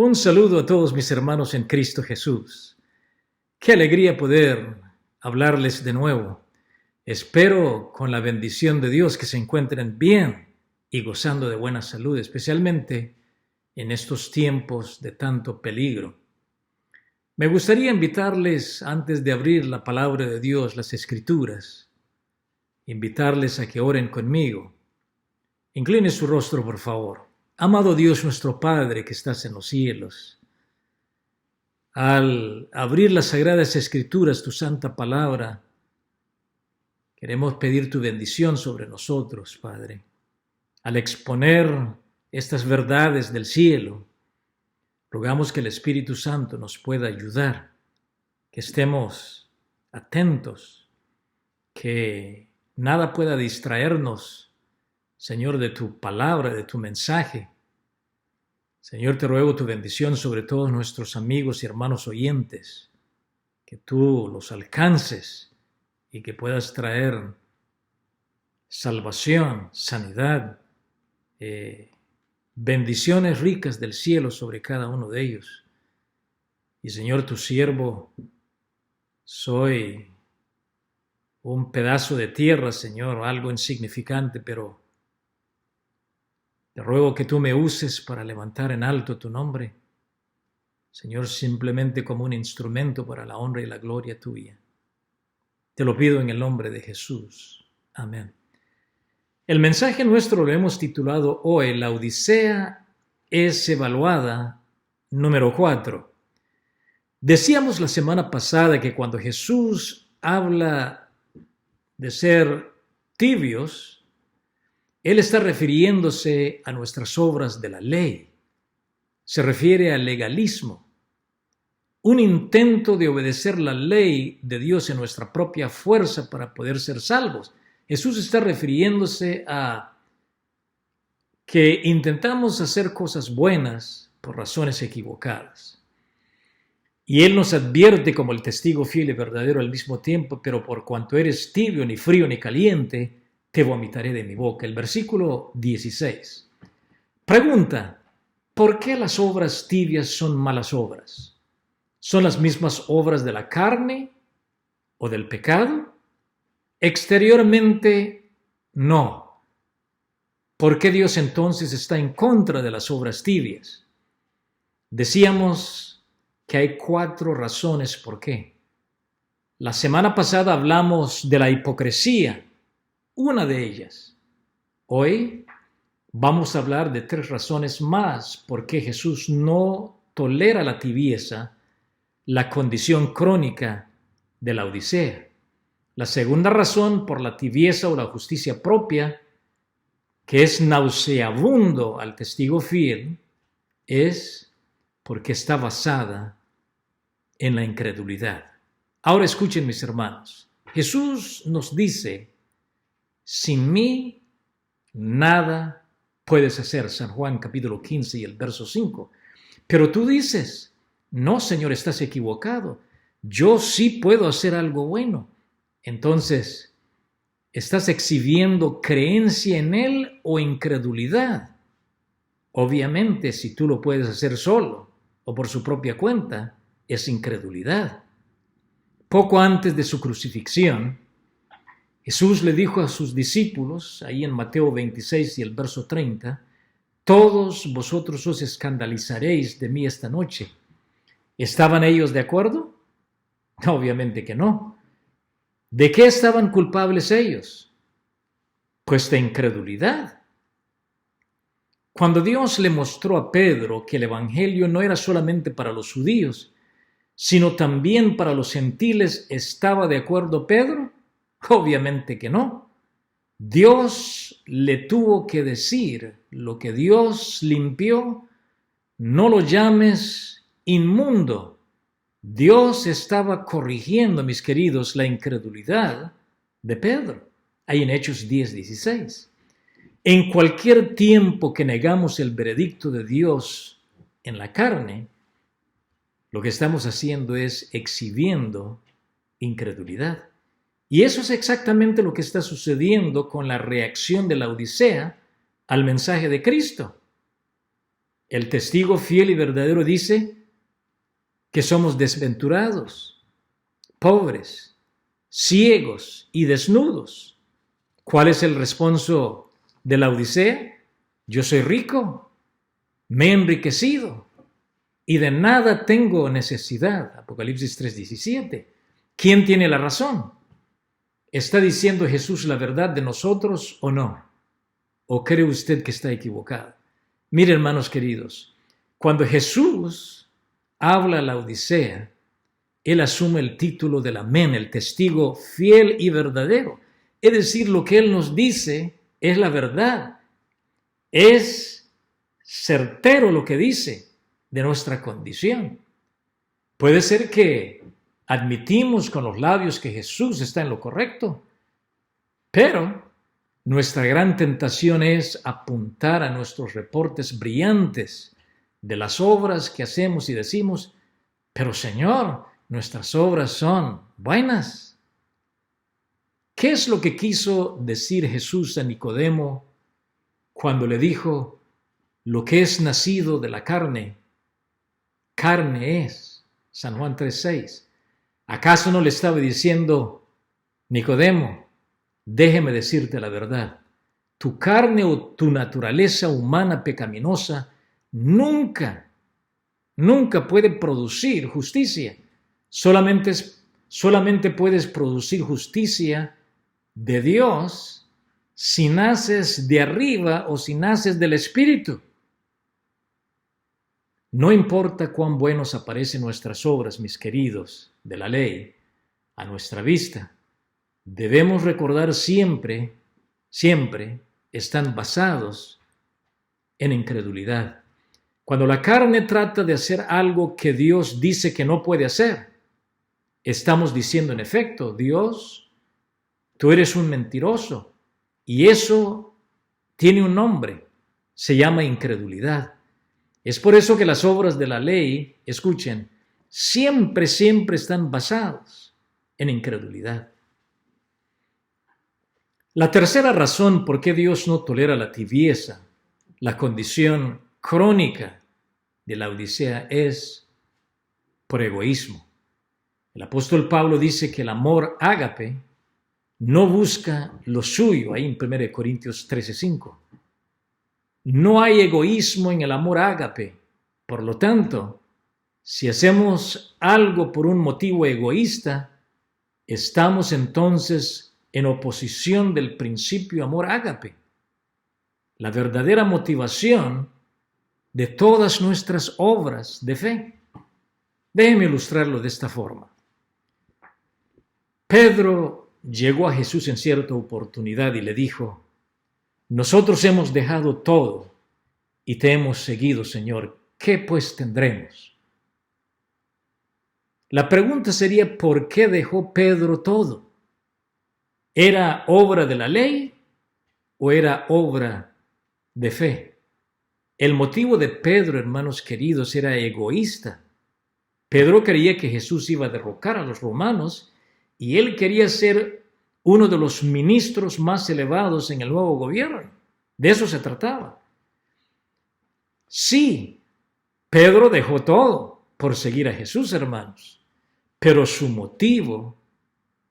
Un saludo a todos mis hermanos en Cristo Jesús. Qué alegría poder hablarles de nuevo. Espero con la bendición de Dios que se encuentren bien y gozando de buena salud, especialmente en estos tiempos de tanto peligro. Me gustaría invitarles, antes de abrir la palabra de Dios, las Escrituras, invitarles a que oren conmigo. Incline su rostro, por favor. Amado Dios nuestro Padre que estás en los cielos, al abrir las Sagradas Escrituras, tu santa palabra, queremos pedir tu bendición sobre nosotros, Padre. Al exponer estas verdades del cielo, rogamos que el Espíritu Santo nos pueda ayudar, que estemos atentos, que nada pueda distraernos, Señor, de tu palabra, de tu mensaje. Señor, te ruego tu bendición sobre todos nuestros amigos y hermanos oyentes, que tú los alcances y que puedas traer salvación, sanidad, bendiciones ricas del cielo sobre cada uno de ellos. Y Señor, tu siervo, soy un pedazo de tierra, Señor, algo insignificante, pero te ruego que tú me uses para levantar en alto tu nombre, Señor, simplemente como un instrumento para la honra y la gloria tuya. Te lo pido en el nombre de Jesús. Amén. El mensaje nuestro lo hemos titulado hoy, La Odisea es evaluada, número 4. Decíamos la semana pasada que cuando Jesús habla de ser tibios, Él está refiriéndose a nuestras obras de la ley. Se refiere al legalismo, un intento de obedecer la ley de Dios en nuestra propia fuerza para poder ser salvos. Jesús está refiriéndose a que intentamos hacer cosas buenas por razones equivocadas. Y Él nos advierte como el testigo fiel y verdadero al mismo tiempo, pero por cuanto eres tibio, ni frío ni caliente, te vomitaré de mi boca. El versículo 16. Pregunta, ¿por qué las obras tibias son malas obras? ¿Son las mismas obras de la carne o del pecado? Exteriormente, no. ¿Por qué Dios entonces está en contra de las obras tibias? Decíamos que hay 4 razones por qué. La semana pasada hablamos de la hipocresía, una de ellas. Hoy vamos a hablar de 3 razones más por qué Jesús no tolera la tibieza, la condición crónica de la Odisea. La segunda razón por la tibieza o la justicia propia, que es nauseabundo al testigo fiel, es porque está basada en la incredulidad. Ahora escuchen, mis hermanos. Jesús nos dice, sin mí nada puedes hacer, San Juan capítulo 15 y el verso 5. Pero tú dices, no, Señor, estás equivocado. Yo sí puedo hacer algo bueno. Entonces, ¿estás exhibiendo creencia en Él o incredulidad? Obviamente, si tú lo puedes hacer solo o por su propia cuenta, es incredulidad. Poco antes de su crucifixión, Jesús le dijo a sus discípulos, ahí en Mateo 26 y el verso 30, todos vosotros os escandalizaréis de mí esta noche. ¿Estaban ellos de acuerdo? Obviamente que no. ¿De qué estaban culpables ellos? Pues de incredulidad. Cuando Dios le mostró a Pedro que el evangelio no era solamente para los judíos, sino también para los gentiles, ¿estaba de acuerdo Pedro? Obviamente que no. Dios le tuvo que decir, lo que Dios limpió, no lo llames inmundo. Dios estaba corrigiendo, mis queridos, la incredulidad de Pedro. Ahí en Hechos 10:16. En cualquier tiempo que negamos el veredicto de Dios en la carne, lo que estamos haciendo es exhibiendo incredulidad. Y eso es exactamente lo que está sucediendo con la reacción de la Odisea al mensaje de Cristo. El testigo fiel y verdadero dice que somos desventurados, pobres, ciegos y desnudos. ¿Cuál es el responso de la Odisea? Yo soy rico, me he enriquecido y de nada tengo necesidad. Apocalipsis 3:17. ¿Quién tiene la razón? ¿Está diciendo Jesús la verdad de nosotros o no? ¿O cree usted que está equivocado? Mire, hermanos queridos, cuando Jesús habla a la Odisea, Él asume el título del Amén, el testigo fiel y verdadero. Es decir, lo que Él nos dice es la verdad. Es certero lo que dice de nuestra condición. Puede ser que admitimos con los labios que Jesús está en lo correcto, pero nuestra gran tentación es apuntar a nuestros reportes brillantes de las obras que hacemos y decimos, pero Señor, nuestras obras son buenas. ¿Qué es lo que quiso decir Jesús a Nicodemo cuando le dijo, lo que es nacido de la carne, carne es? San Juan 3:6. ¿Acaso no le estaba diciendo, Nicodemo, déjeme decirte la verdad, tu carne o tu naturaleza humana pecaminosa nunca puede producir justicia. Solamente puedes producir justicia de Dios si naces de arriba o si naces del Espíritu. No importa cuán buenos aparecen nuestras obras, mis queridos, de la ley, a nuestra vista, debemos recordar siempre están basados en incredulidad. Cuando la carne trata de hacer algo que Dios dice que no puede hacer, estamos diciendo en efecto, Dios, tú eres un mentiroso. Y eso tiene un nombre, se llama incredulidad. Es por eso que las obras de la ley, escuchen, siempre están basadas en incredulidad. La tercera razón por qué Dios no tolera la tibieza, la condición crónica de la Odisea, es por egoísmo. El apóstol Pablo dice que el amor ágape no busca lo suyo, ahí en 1 Corintios 13:5. No hay egoísmo en el amor ágape. Por lo tanto, si hacemos algo por un motivo egoísta, estamos entonces en oposición del principio amor ágape, la verdadera motivación de todas nuestras obras de fe. Déjeme ilustrarlo de esta forma. Pedro llegó a Jesús en cierta oportunidad y le dijo, nosotros hemos dejado todo y te hemos seguido, Señor. ¿Qué pues tendremos? La pregunta sería, ¿por qué dejó Pedro todo? ¿Era obra de la ley o era obra de fe? El motivo de Pedro, hermanos queridos, era egoísta. Pedro creía que Jesús iba a derrocar a los romanos y él quería ser uno de los ministros más elevados en el nuevo gobierno. De eso se trataba. Sí, Pedro dejó todo por seguir a Jesús, hermanos, pero su motivo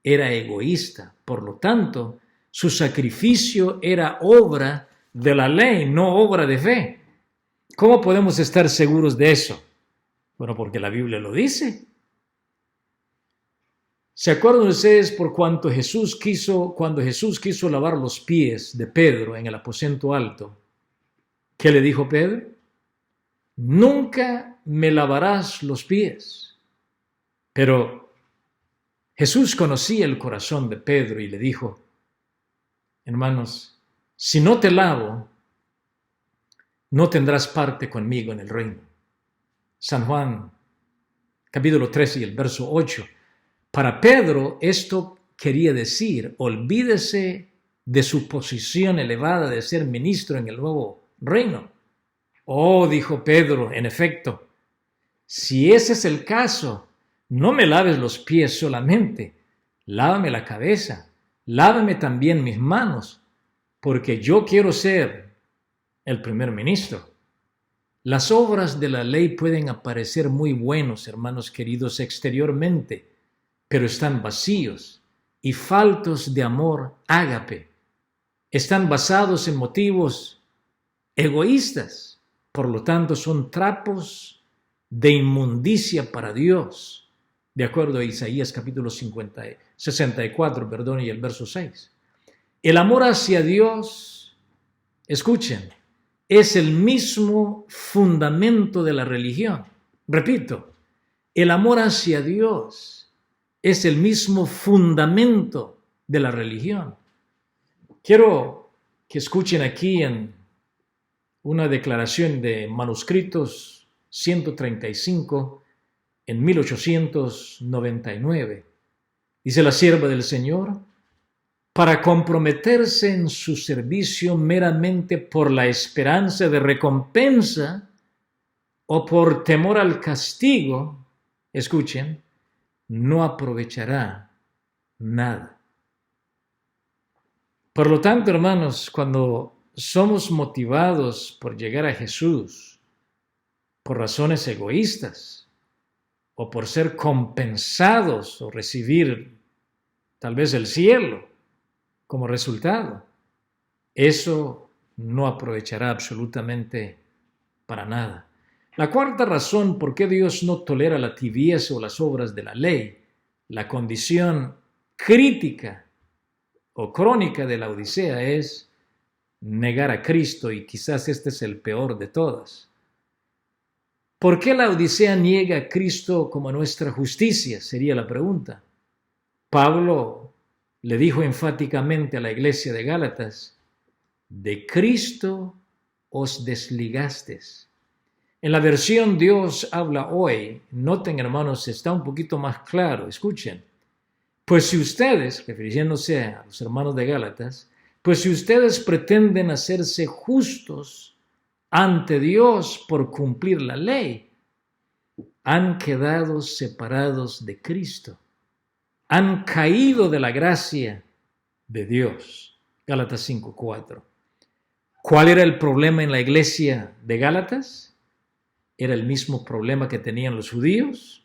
era egoísta. Por lo tanto, su sacrificio era obra de la ley, no obra de fe. ¿Cómo podemos estar seguros de eso? Bueno, porque la Biblia lo dice. ¿Se acuerdan ustedes cuando Jesús quiso lavar los pies de Pedro en el aposento alto? ¿Qué le dijo Pedro? Nunca me lavarás los pies. Pero Jesús conocía el corazón de Pedro y le dijo, hermanos, si no te lavo, no tendrás parte conmigo en el reino. San Juan, capítulo 13 y el verso 8. Para Pedro esto quería decir, olvídese de su posición elevada de ser ministro en el nuevo reino. Oh, dijo Pedro, en efecto, si ese es el caso, no me laves los pies solamente, lávame la cabeza, lávame también mis manos, porque yo quiero ser el primer ministro. Las obras de la ley pueden aparecer muy buenos, hermanos queridos, exteriormente, pero están vacíos y faltos de amor ágape. Están basados en motivos egoístas, por lo tanto son trapos de inmundicia para Dios, de acuerdo a Isaías capítulo 64, y el verso 6. El amor hacia Dios, escuchen, es el mismo fundamento de la religión. Repito, el amor hacia Dios es el mismo fundamento de la religión. Quiero que escuchen aquí en una declaración de manuscritos 135 en 1899. Dice la sierva del Señor: para comprometerse en su servicio meramente por la esperanza de recompensa o por temor al castigo, escuchen, no aprovechará nada. Por lo tanto, hermanos, cuando somos motivados por llegar a Jesús por razones egoístas o por ser compensados o recibir tal vez el cielo como resultado, eso no aprovechará absolutamente para nada. La cuarta razón por qué Dios no tolera la tibieza o las obras de la ley, la condición crítica o crónica de la Odisea, es negar a Cristo, y quizás este es el peor de todas. ¿Por qué la Odisea niega a Cristo como nuestra justicia? Sería la pregunta. Pablo le dijo enfáticamente a la iglesia de Gálatas: de Cristo os desligastes. En la versión Dios habla hoy, noten, hermanos, está un poquito más claro, escuchen. Pues si ustedes, refiriéndose a los hermanos de Gálatas, pues si ustedes pretenden hacerse justos ante Dios por cumplir la ley, han quedado separados de Cristo. Han caído de la gracia de Dios. Gálatas 5:4. ¿Cuál era el problema en la iglesia de Gálatas? ¿Era el mismo problema que tenían los judíos?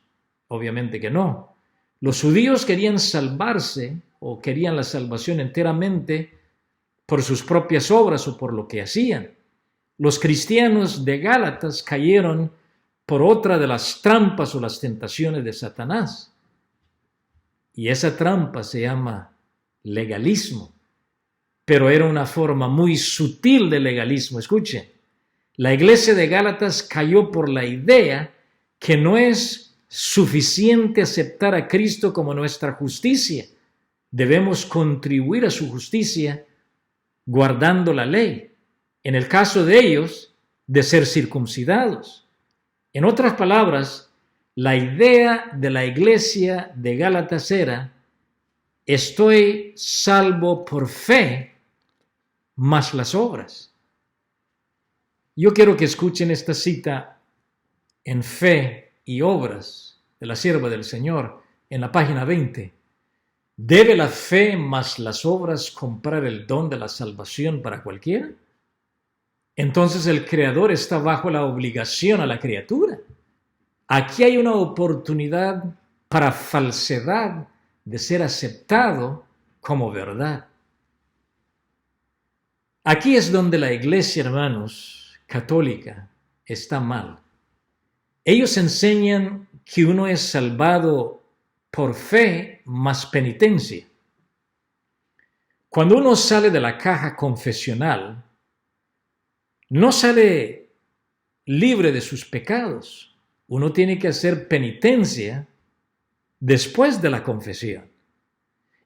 Obviamente que no. Los judíos querían salvarse o querían la salvación enteramente por sus propias obras o por lo que hacían. Los cristianos de Gálatas cayeron por otra de las trampas o las tentaciones de Satanás. Y esa trampa se llama legalismo, pero era una forma muy sutil de legalismo. Escuchen, la iglesia de Gálatas cayó por la idea que no es suficiente aceptar a Cristo como nuestra justicia. Debemos contribuir a su justicia guardando la ley. En el caso de ellos, de ser circuncidados. En otras palabras, la idea de la iglesia de Gálatas era: estoy salvo por fe, más las obras. Yo quiero que escuchen esta cita en Fe y Obras de la sierva del Señor en la página 20. ¿Debe la fe más las obras comprar el don de la salvación para cualquiera? Entonces el Creador está bajo la obligación a la criatura. Aquí hay una oportunidad para falsedad de ser aceptado como verdad. Aquí es donde la iglesia, hermanos, católica está mal. Ellos enseñan que uno es salvado por fe más penitencia. Cuando uno sale de la caja confesional, no sale libre de sus pecados. Uno tiene que hacer penitencia después de la confesión.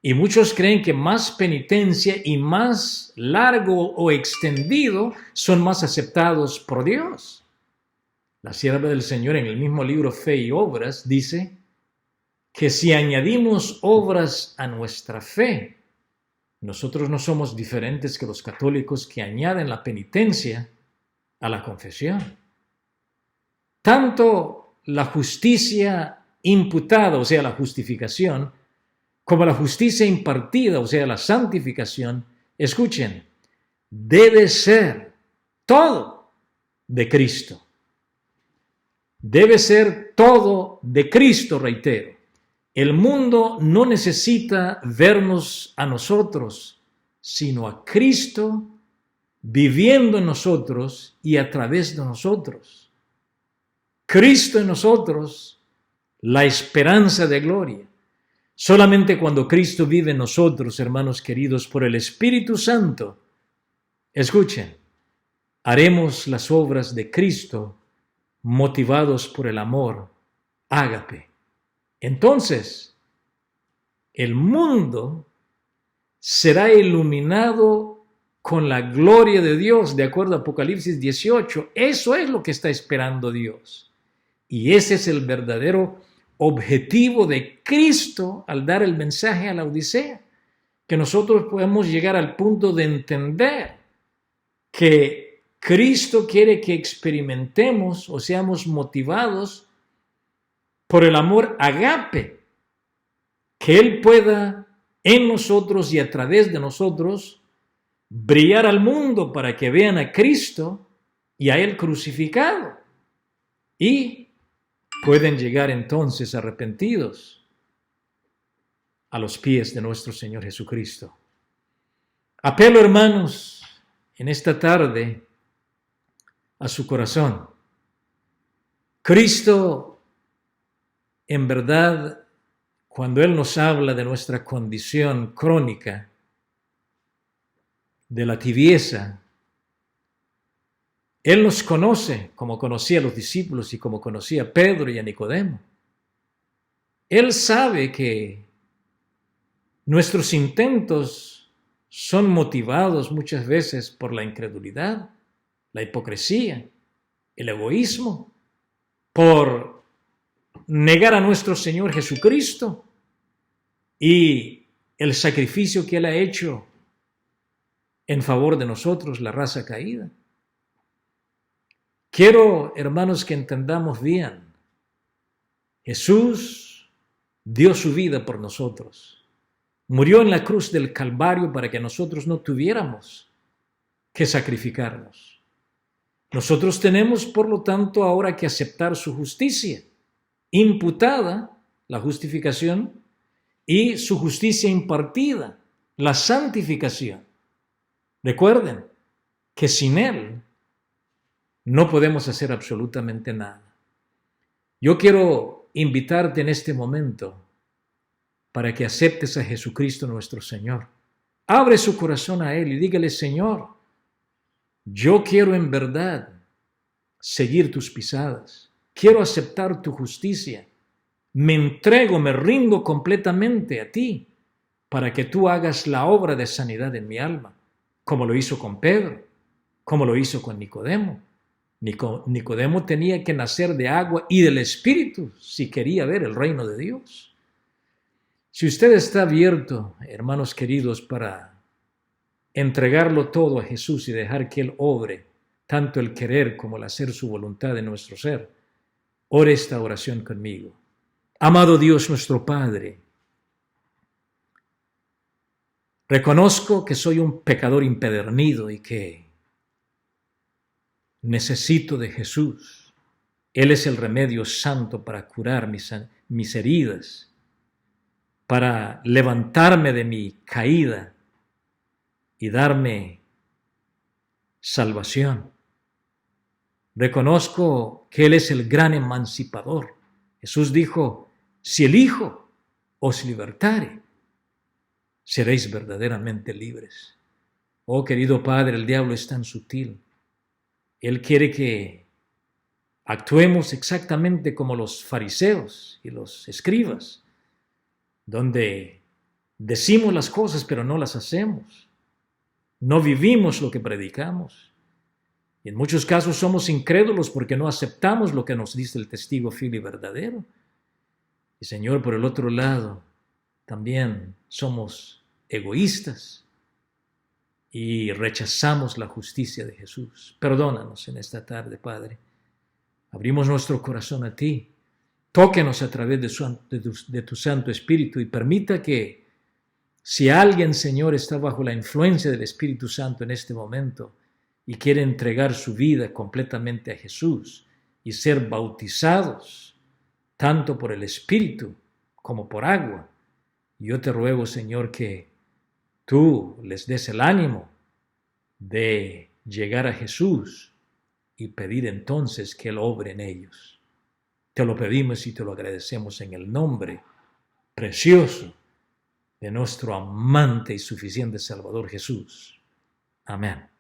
Y muchos creen que más penitencia y más largo o extendido son más aceptados por Dios. La sierva del Señor en el mismo libro Fe y Obras dice que si añadimos obras a nuestra fe, nosotros no somos diferentes que los católicos que añaden la penitencia a la confesión. Tanto la justicia imputada, o sea, la justificación, como la justicia impartida, o sea, la santificación, escuchen, debe ser todo de Cristo. debe ser todo de Cristo, reitero. El mundo no necesita vernos a nosotros, sino a Cristo viviendo en nosotros y a través de nosotros. Cristo en nosotros, la esperanza de gloria. Solamente cuando Cristo vive en nosotros, hermanos queridos, por el Espíritu Santo, escuchen, haremos las obras de Cristo motivados por el amor, ágape. Entonces, el mundo será iluminado con la gloria de Dios, de acuerdo a Apocalipsis 18. Eso es lo que está esperando Dios. Y ese es el verdadero objetivo de Cristo al dar el mensaje a la Odisea, que nosotros podemos llegar al punto de entender que Cristo quiere que experimentemos o seamos motivados por el amor agape, que Él pueda en nosotros y a través de nosotros brillar al mundo para que vean a Cristo y a Él crucificado y pueden llegar entonces arrepentidos a los pies de nuestro Señor Jesucristo. Apelo, hermanos, en esta tarde a su corazón. Cristo, en verdad, cuando Él nos habla de nuestra condición crónica, de la tibieza, Él nos conoce como conocía a los discípulos y como conocía a Pedro y a Nicodemo. Él sabe que nuestros intentos son motivados muchas veces por la incredulidad, la hipocresía, el egoísmo, por negar a nuestro Señor Jesucristo y el sacrificio que Él ha hecho en favor de nosotros, la raza caída. Quiero, hermanos, que entendamos bien. Jesús dio su vida por nosotros. Murió en la cruz del Calvario para que nosotros no tuviéramos que sacrificarnos. Nosotros tenemos, por lo tanto, ahora que aceptar su justicia, imputada, la justificación, y su justicia impartida, la santificación. Recuerden que sin Él no podemos hacer absolutamente nada. Yo quiero invitarte en este momento para que aceptes a Jesucristo nuestro Señor. Abre su corazón a Él y dígale: Señor, yo quiero en verdad seguir tus pisadas. Quiero aceptar tu justicia. Me entrego, me rindo completamente a ti para que tú hagas la obra de sanidad en mi alma, como lo hizo con Pedro, como lo hizo con Nicodemo. Nicodemo tenía que nacer de agua y del Espíritu si quería ver el reino de Dios. Si usted está abierto, hermanos queridos, para entregarlo todo a Jesús y dejar que Él obre, tanto el querer como el hacer su voluntad en nuestro ser, ore esta oración conmigo. Amado Dios nuestro Padre, reconozco que soy un pecador impedernido y que necesito de Jesús. Él es el remedio santo para curar mis heridas, para levantarme de mi caída y darme salvación. Reconozco que Él es el gran emancipador. Jesús dijo: si el Hijo os libertare, seréis verdaderamente libres. Oh, querido Padre, el diablo es tan sutil. Él quiere que actuemos exactamente como los fariseos y los escribas, donde decimos las cosas pero no las hacemos. No vivimos lo que predicamos. Y en muchos casos somos incrédulos porque no aceptamos lo que nos dice el testigo fiel y verdadero. Y Señor, por el otro lado, también somos egoístas y rechazamos la justicia de Jesús. Perdónanos en esta tarde, Padre. Abrimos nuestro corazón a ti. Tóquenos a través de tu Santo Espíritu y permita que, si alguien, Señor, está bajo la influencia del Espíritu Santo en este momento y quiere entregar su vida completamente a Jesús, y ser bautizados, tanto por el Espíritu como por agua. Yo te ruego, Señor, que tú les des el ánimo de llegar a Jesús y pedir entonces que Él obre en ellos. Te lo pedimos y te lo agradecemos en el nombre precioso de nuestro amante y suficiente Salvador Jesús. Amén.